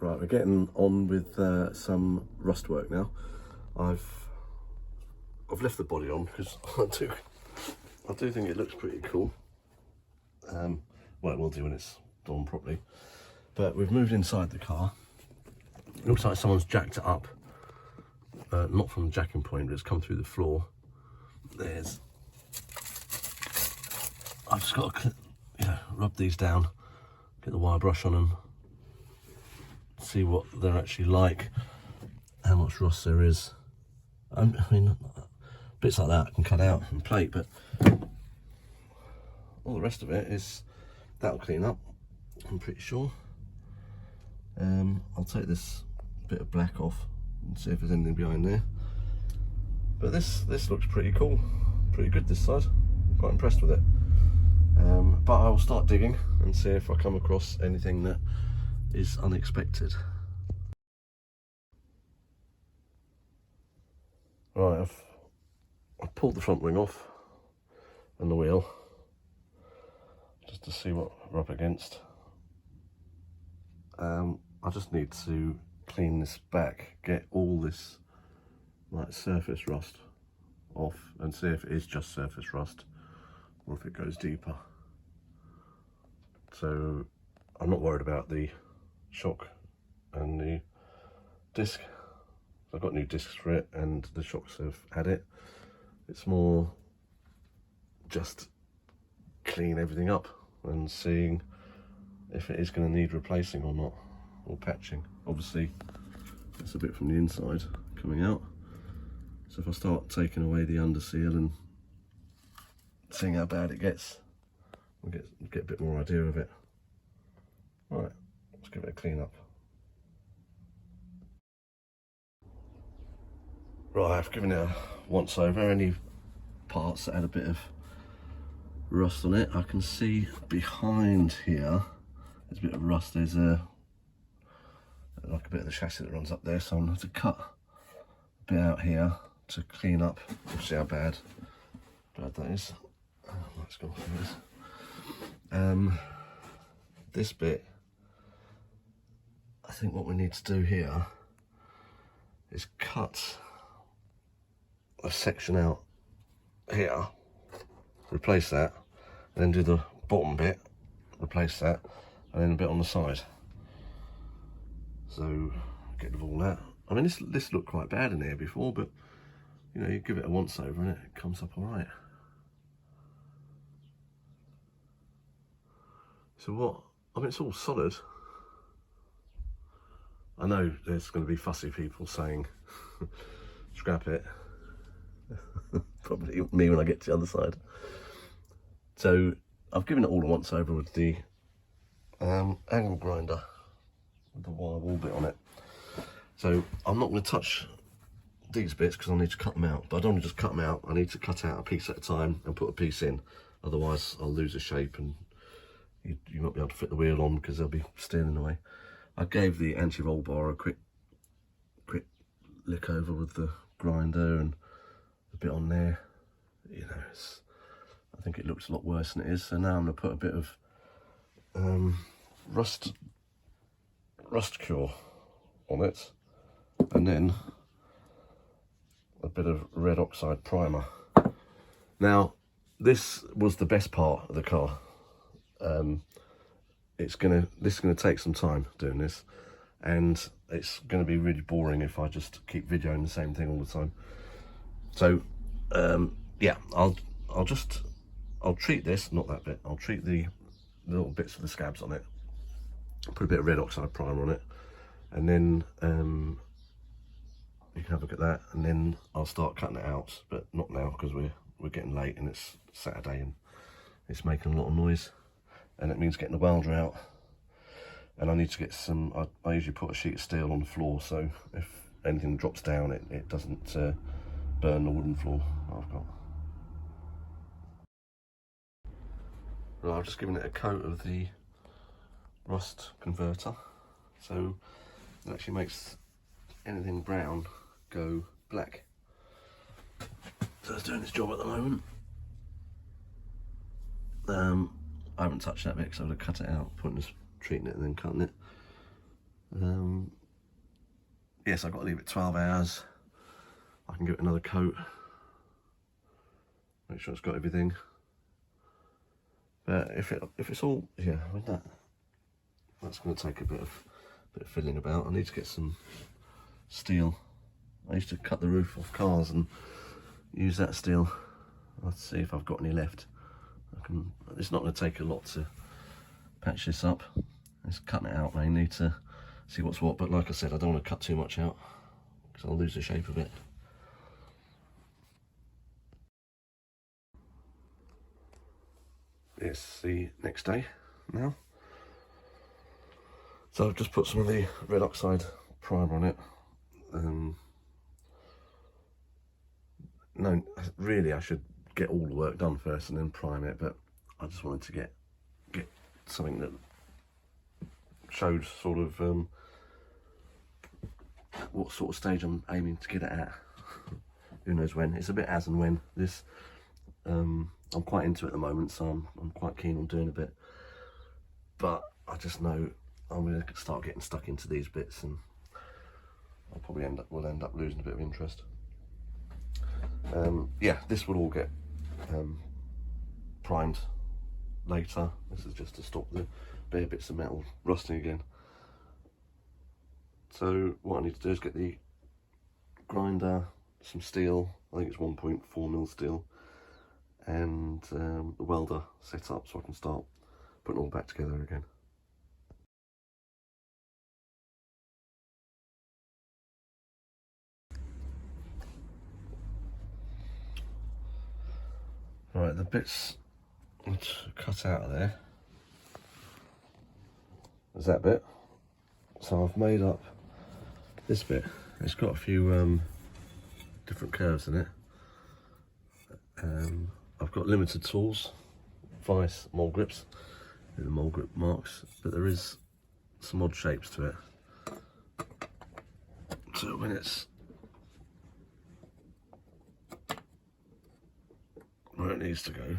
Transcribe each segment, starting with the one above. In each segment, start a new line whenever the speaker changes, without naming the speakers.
Right, we're getting on with some rust work now. I've left the body on because I do think it looks pretty cool. Well, it will do when it's done properly. But we've moved inside the car. It looks like someone's jacked it up. Not from the jacking point, but it's come through the floor. I've just got to, rub these down, get the wire brush on them, see what they're actually like, how much rust there is. I mean, bits like that I can cut out and plate, but all the rest of it is, that'll clean up, I'm pretty sure. I'll take this bit of black off and see if there's anything behind there. But this looks pretty cool, pretty good this side. I'm quite impressed with it. But I will start digging and see if I come across anything that is unexpected. Right, I've pulled the front wing off and the wheel just to see what we're up against. I just need to clean this back, get all this like surface rust off and see if it is just surface rust or if it goes deeper. So I'm not worried about the shock and the disc. I've got new discs for it and the shocks have had it. It's more just clean everything up and seeing if it is going to need replacing or not, or patching. Obviously that's a bit from the inside coming out, so if I start taking away the under seal and seeing how bad it gets, we'll get a bit more idea of it. Right, let's give it a clean up. Right, I've given it a once over. Any parts that had a bit of rust on it, I can see behind here there's a bit of rust. There's like a bit of the chassis that runs up there, so I'm going to have to cut a bit out here to clean up. We'll see how bad that is. Let's go through this. This bit, I think what we need to do here is cut a section out here, replace that, and then do the bottom bit, replace that, and then a bit on the side. So get rid of all that. I mean, this looked quite bad in here before, but you give it a once over and it comes up all right. So what? I mean, it's all solid. I know there's going to be fussy people saying, scrap it. Probably me when I get to the other side. So I've given it all a once over with the angle grinder with the wire wall bit on it. So I'm not going to touch these bits because I need to cut them out, but I don't want to just cut them out. I need to cut out a piece at a time and put a piece in, otherwise I'll lose the shape and you won't be able to fit the wheel on because they'll be steering in the way. I gave the anti-roll bar a quick lick over with the grinder and a bit on there. I think it looks a lot worse than it is. So now I'm going to put a bit of rust cure on it, and then a bit of red oxide primer. Now this was the best part of the car. This is gonna take some time doing this, and it's gonna be really boring if I just keep videoing the same thing all the time. So yeah, I'll treat this, not that bit, I'll treat the little bits of the scabs on it, put a bit of red oxide primer on it, and then you can have a look at that, and then I'll start cutting it out, but not now because we're getting late and it's Saturday and it's making a lot of noise, and it means getting the welder out, and I need to get some, I usually put a sheet of steel on the floor so if anything drops down it doesn't burn the wooden floor I've got. Right, I've just given it a coat of the rust converter, so it actually makes anything brown go black. So it's doing its job at the moment. I haven't touched that bit because I'm going to cut it out, treating it and then cutting it. Yes, I've got to leave it 12 hours. I can give it another coat, make sure it's got everything. But if it's all, yeah, I mean that's going to take a bit of fiddling about. I need to get some steel. I used to cut the roof off cars and use that steel. Let's see if I've got any left. It's not going to take a lot to patch this up. Just cutting it out mainly to see what's what. But like I said, I don't want to cut too much out because I'll lose the shape of it. It's the next day now. So I've just put some of the red oxide primer on it. No, really I should get all the work done first and then prime it, but I just wanted to get something that showed sort of what sort of stage I'm aiming to get it at. Who knows when. It's a bit as and when. This I'm quite into it at the moment, so I'm quite keen on doing a bit, but I just know I'm going to start getting stuck into these bits and I'll probably will end up losing a bit of interest. Yeah, this will all get primed later. This is just to stop the bare bits of metal rusting again. So what I need to do is get the grinder, some steel, I think it's 1.4mm steel, and the welder set up so I can start putting it all back together again. Right, the bits cut out of there, there's that bit. So I've made up this bit. It's got a few different curves in it. I've got limited tools, vice mold grips, with the mold grip marks, but there is some odd shapes to it. So when it's where it needs to go,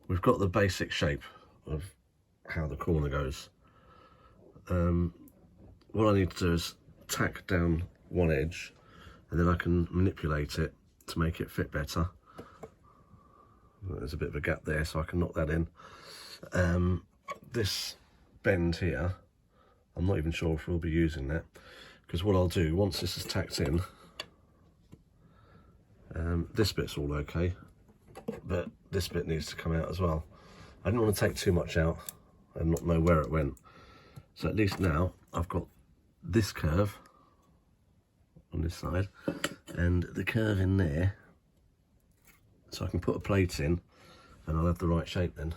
we've got the basic shape of how the corner goes. What I need to do is tack down one edge and then I can manipulate it to make it fit better. There's a bit of a gap there, so I can knock that in. This bend here, I'm not even sure if we'll be using that, because what I'll do, once this is tacked in, this bit's all okay, but this bit needs to come out as well. I didn't want to take too much out and not know where it went. So at least now I've got this curve on this side and the curve in there, so I can put a plate in and I'll have the right shape then,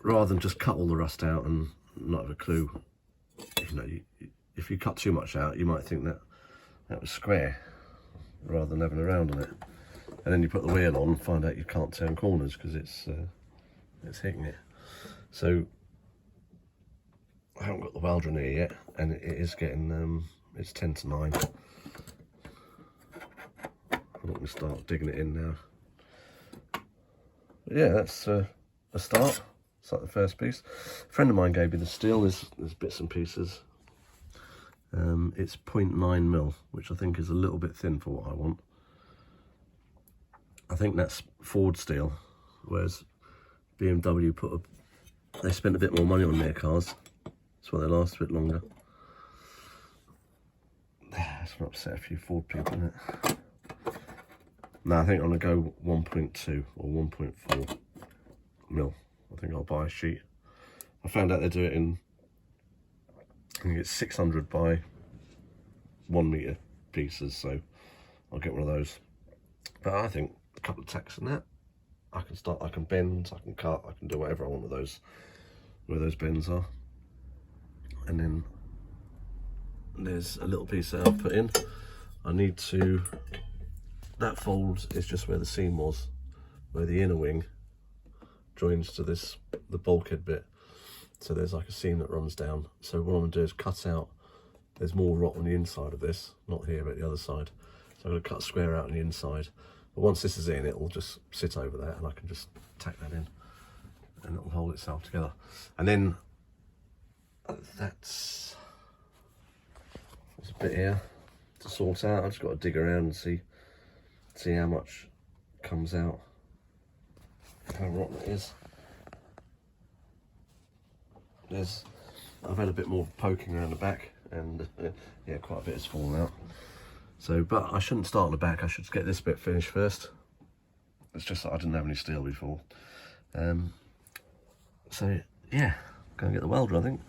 rather than just cut all the rust out and not have a clue. You know, if you cut too much out, you might think that was square rather than having a round on it, and then you put the wheel on and find out you can't turn corners because it's hitting it. So I haven't got the welder in here yet, and it is getting it's 10 to 9. I'm not going to start digging it in now. But yeah, that's a start. It's like the first piece. A friend of mine gave me the steel. There's bits and pieces. It's 0.9mm, which I think is a little bit thin for what I want. I think that's Ford steel, whereas BMW they spent a bit more money on their cars. That's why they last a bit longer. That's going to upset a few Ford people, isn't it? No, I think I'm going to go 1.2 or 1.4mm. I think I'll buy a sheet. I found out they do it in, I think it's 600 by 1 metre pieces, so I'll get one of those. But I think a couple of tacks and that, I can bend, I can cut, I can do whatever I want with those, where those bends are. And then there's a little piece that I've put in. I need to, that fold is just where the seam was, where the inner wing joins to this, the bulkhead bit. So there's like a seam that runs down. So what I'm going to do is cut out, there's more rot on the inside of this, not here but the other side. So I'm going to cut a square out on the inside. But once this is in, it will just sit over that and I can just tack that in and it will hold itself together. And then there's a bit here to sort out. I've just got to dig around and see how much comes out, how rotten it is. I've had a bit more poking around the back, and yeah, quite a bit has fallen out. So, but I shouldn't start on the back. I should get this bit finished first. It's just that I didn't have any steel before. So yeah, go and get the welder, I think.